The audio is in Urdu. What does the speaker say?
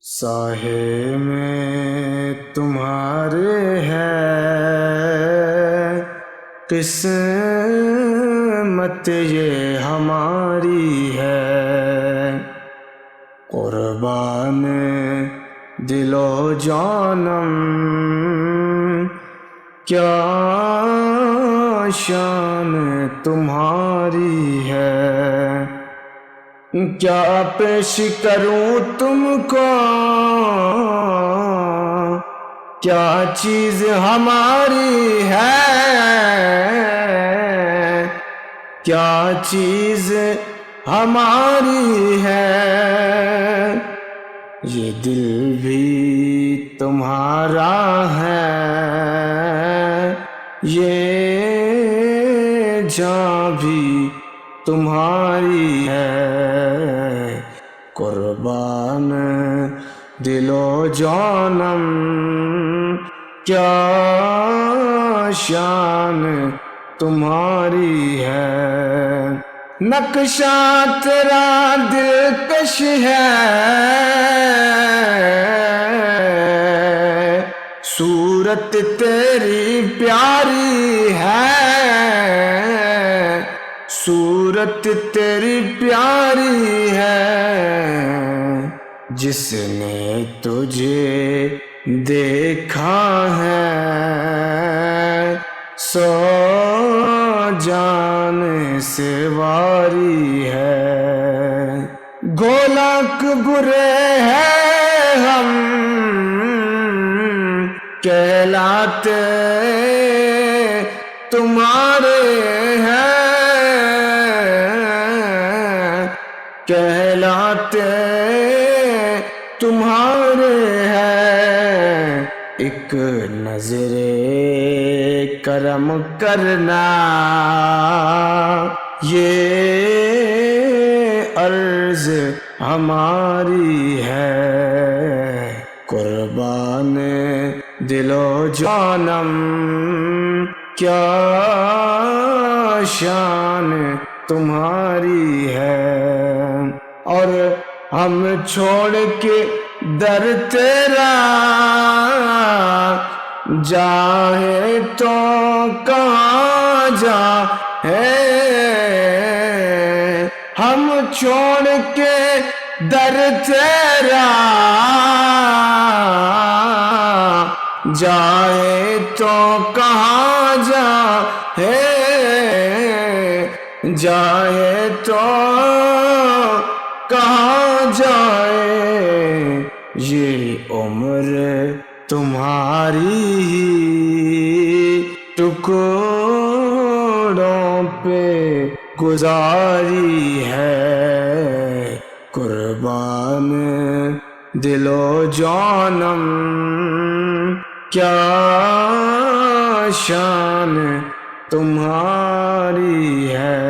ساحے میں تمہارے ہے قسمت یہ ہماری ہے، قربان دل و جانم کیا شان تمہاری ہے، کیا پیش کروں تم کو، کیا چیز ہماری ہے، کیا چیز ہماری ہے، یہ دل بھی تمہارا ہے، یہ جاں بھی تمہاری ہے، قربان دل و جانم کیا شان تمہاری ہے، نقشہ تیرا دلکش ہے، صورت تیری پیاری ہے، صورت تیری پیاری ہے، جس نے تجھے دیکھا ہے سو جان سے واری ہے، گولاک برے ہیں ہم کہلاتے تمہارے ہیں، کہلاتے تمہارے ہیں، ایک نظر کرم کرنا یہ عرض ہماری ہے، قربان دل و جانم کیا شان تمہاری ہے، اور ہم چھوڑ کے در تیرا جائے تو کہاں جائے، ہم چھوڑ کے در تیرا جائے تو کہاں جائے، جائے تو کہاں جائے، یہ عمر تمہاری ہی ٹکڑوں پہ گزاری ہے، قربان دل و جانم کیا شان تمہاری ہے۔